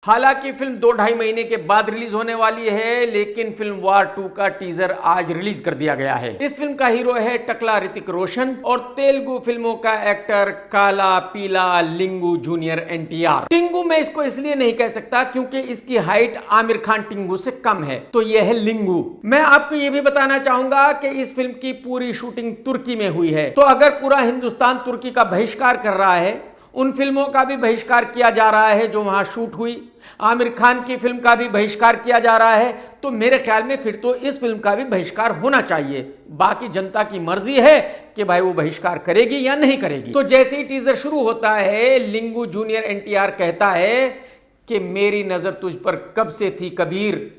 हालांकि फिल्म 2-2.5 महीने के बाद रिलीज होने वाली है, लेकिन फिल्म वार 2 का टीजर आज रिलीज कर दिया गया है। इस फिल्म का हीरो है टकला ऋतिक रोशन और तेलुगु फिल्मों का एक्टर काला पीला लिंगू जूनियर NTR। टिंगू मैं इसको इसलिए नहीं कह सकता क्योंकि इसकी हाइट आमिर खान टिंगू से कम है, तो यह है लिंगू। मैं आपको यह भी बताना चाहूंगा कि इस फिल्म की पूरी शूटिंग तुर्की में हुई है, तो अगर पूरा हिंदुस्तान तुर्की का बहिष्कार कर रहा है, उन फिल्मों का भी बहिष्कार किया जा रहा है जो वहां शूट हुई, आमिर खान की फिल्म का भी बहिष्कार किया जा रहा है, तो मेरे ख्याल में फिर तो इस फिल्म का भी बहिष्कार होना चाहिए। बाकी जनता की मर्जी है कि भाई वो बहिष्कार करेगी या नहीं करेगी। तो जैसे ही टीजर शुरू होता है, लिंगू जूनियर NTR कहता है कि मेरी नजर तुझ पर कब से थी कबीर,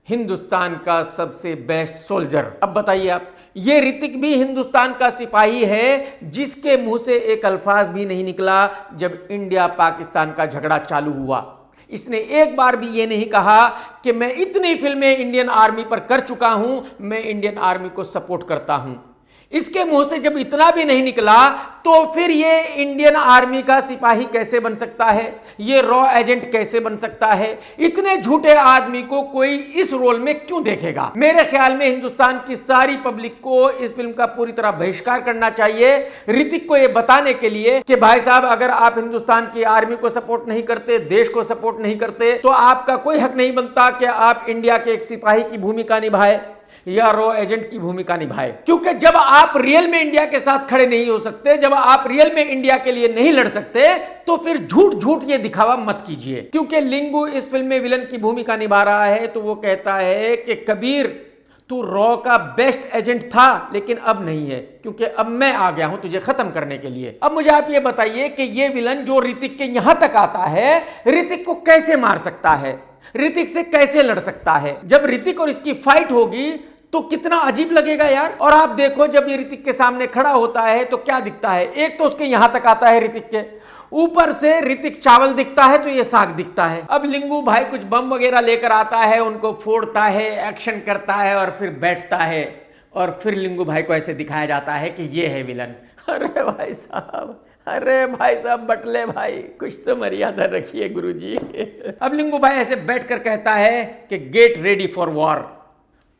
हिंदुस्तान का सबसे बेस्ट सोल्जर। अब बताइए आप, ये ऋतिक भी हिंदुस्तान का सिपाही है जिसके मुंह से एक अल्फाज भी नहीं निकला जब इंडिया पाकिस्तान का झगड़ा चालू हुआ। इसने एक बार भी ये नहीं कहा कि मैं इतनी फिल्में इंडियन आर्मी पर कर चुका हूं, मैं इंडियन आर्मी को सपोर्ट करता हूं। इसके मुंह से जब इतना भी नहीं निकला, तो फिर ये इंडियन आर्मी का सिपाही कैसे बन सकता है, ये रॉ एजेंट कैसे बन सकता है? इतने झूठे आदमी को कोई इस रोल में क्यों देखेगा? मेरे ख्याल में हिंदुस्तान की सारी पब्लिक को इस फिल्म का पूरी तरह बहिष्कार करना चाहिए, ऋतिक को यह बताने के लिए कि भाई साहब, अगर आप हिंदुस्तान की आर्मी को सपोर्ट नहीं करते, देश को सपोर्ट नहीं करते, तो आपका कोई हक नहीं बनता कि आप इंडिया के एक सिपाही की भूमिका निभाए या रॉ एजेंट की भूमिका निभाए। क्योंकि जब आप रियल में इंडिया के साथ खड़े नहीं हो सकते, जब आप रियल में इंडिया के लिए नहीं लड़ सकते, तो फिर झूठ झूठ ये दिखावा मत कीजिए। क्योंकि लिंगू इस फिल्म में विलन की भूमिका निभा रहा है, तो वो कहता है कि कबीर तू रॉ का बेस्ट एजेंट था, लेकिन अब नहीं है, क्योंकि अब मैं आ गया हूं तुझे खत्म करने के लिए। अब मुझे आप ये बताइए कि ये विलन जो ऋतिक के यहां तक आता है, ऋतिक को कैसे मार सकता है, ऋतिक से कैसे लड़ सकता है? जब ऋतिक और इसकी फाइट होगी तो कितना अजीब लगेगा यार। और आप देखो, जब ये ऋतिक के सामने खड़ा होता है तो क्या दिखता है? एक तो उसके यहां तक आता है ऋतिक के, ऊपर से ऋतिक चावल दिखता है तो ये साग दिखता है। अब लिंगू भाई कुछ बम वगैरह लेकर आता है, उनको फोड़ता है, एक्शन करता है और फिर बैठता है, और फिर लिंगू भाई को ऐसे दिखाया जाता है कि ये है विलन। अरे भाई साहब, अरे भाई साहब, बटले भाई, कुछ तो मर्यादा रखिए गुरुजी। अब लिंगू भाई ऐसे बैठकर कहता है कि गेट रेडी फॉर वॉर,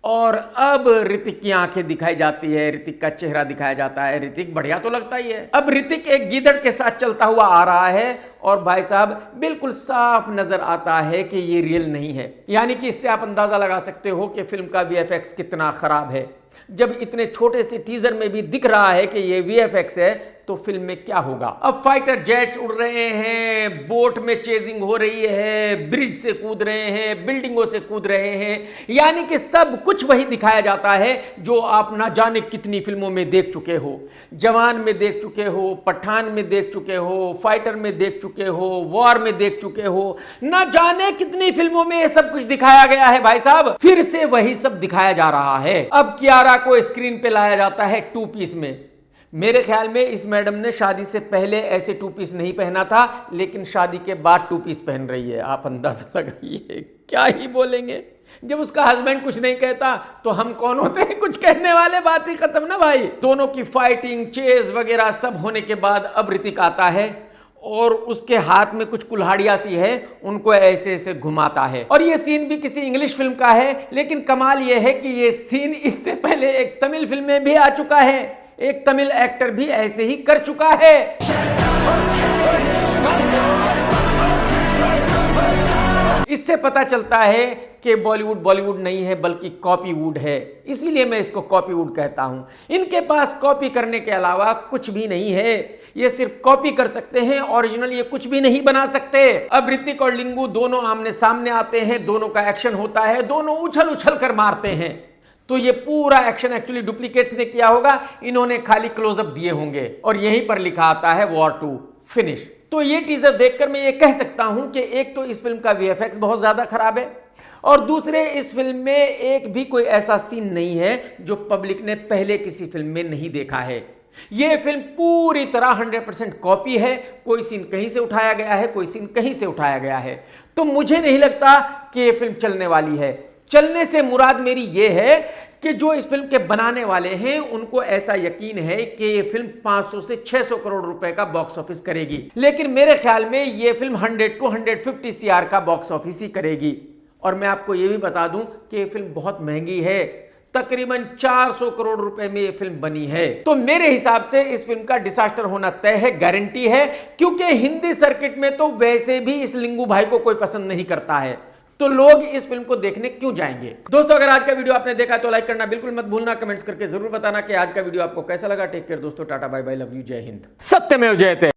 और अब ऋतिक की आंखें दिखाई जाती है, ऋतिक का चेहरा दिखाया जाता है। ऋतिक बढ़िया तो लगता ही है। अब ऋतिक एक गीदड़ के साथ चलता हुआ आ रहा है, और भाई साहब बिल्कुल साफ नजर आता है कि ये रियल नहीं है। यानी कि इससे आप अंदाजा लगा सकते हो कि फिल्म का VFX कितना खराब है। जब इतने छोटे से टीजर में भी दिख रहा है कि ये VFX है, तो फिल्म में क्या होगा? अब फाइटर जेट्स उड़ रहे हैं, बोट में चेजिंग हो रही है, ब्रिज से कूद रहे हैं, बिल्डिंगों से कूद रहे हैं, यानी कि सब कुछ वही दिखाया जाता है जो आप ना जाने कितनी फिल्मों में देख चुके हो। जवान में देख चुके हो, पठान में देख चुके हो, फाइटर में देख चुके हो, वॉर में देख चुके हो, ना जाने कितनी फिल्मों में ये सब कुछ दिखाया गया है। भाई साहब फिर से वही सब दिखाया जा रहा है। अब कियारा को स्क्रीन पे लाया जाता है 2 पीस में। मेरे ख्याल में इस मैडम ने शादी से पहले ऐसे 2 पीस नहीं पहना था, लेकिन शादी के बाद 2 पीस पहन रही है। आप अंदाजा लगाइए, क्या ही बोलेंगे। जब उसका हस्बैंड कुछ नहीं कहता तो हम कौन होते हैं कुछ कहने वाले? बात ही खत्म ना भाई। दोनों की फाइटिंग, चेज वगैरह सब होने के बाद अब ऋतिक आता है और उसके हाथ में कुछ कुल्हाड़ियां सी है, उनको ऐसे ऐसे घुमाता है। और ये सीन भी किसी इंग्लिश फिल्म का है, लेकिन कमाल ये है कि ये सीन इससे पहले एक तमिल फिल्म में भी आ चुका है, एक तमिल एक्टर भी ऐसे ही कर चुका है। इससे पता चलता है कि बॉलीवुड नहीं है बल्कि कॉपीवुड है, इसीलिए मैं इसको कॉपीवुड कहता हूं। इनके पास कॉपी करने के अलावा कुछ भी नहीं है, ये सिर्फ कॉपी कर सकते हैं, ओरिजिनल ये कुछ भी नहीं बना सकते। अब ऋतिक और लिंगू दोनों आमने सामने आते हैं, दोनों का एक्शन होता है, दोनों उछल उछल कर मारते हैं। तो ये पूरा एक्शन एक्चुअली डुप्लीकेट्स ने किया होगा, इन्होंने खाली क्लोजअप दिए होंगे, और यहीं पर लिखा आता है वॉर 2 फिनिश। तो ये टीजर देखकर मैं ये कह सकता हूं कि एक तो इस फिल्म का VFX बहुत ज्यादा खराब है, और दूसरे इस फिल्म में एक भी कोई ऐसा सीन नहीं है जो पब्लिक ने पहले किसी फिल्म में नहीं देखा है। यह फिल्म पूरी तरह 100% कॉपी है, कोई सीन कहीं से उठाया गया है, कोई सीन कहीं से उठाया गया है। तो मुझे नहीं लगता कि यह फिल्म चलने वाली है। चलने से मुराद मेरी यह है कि जो इस फिल्म के बनाने वाले हैं उनको ऐसा यकीन है कि ये फिल्म 500 से 600 करोड़ रुपए का बॉक्स ऑफिस करेगी, लेकिन मेरे ख्याल में ये फिल्म 100 टू 150 सीआर का बॉक्स ऑफिस ही करेगी। और मैं आपको यह भी बता दूं कि ये फिल्म बहुत महंगी है, तकरीबन 400 करोड़ रुपए में ये फिल्म बनी है। तो मेरे हिसाब से इस फिल्म का डिसास्टर होना तय है, गारंटी है, क्योंकि हिंदी सर्किट में तो वैसे भी इस लिंगू भाई को कोई पसंद नहीं करता है, तो लोग इस फिल्म को देखने क्यों जाएंगे। दोस्तों, अगर आज का वीडियो आपने देखा तो लाइक करना बिल्कुल मत भूलना, कमेंट्स करके जरूर बताना कि आज का वीडियो आपको कैसा लगा। टेक केयर दोस्तों, tata bye bye, love you, जय हिंद, सत्यमेव जयते।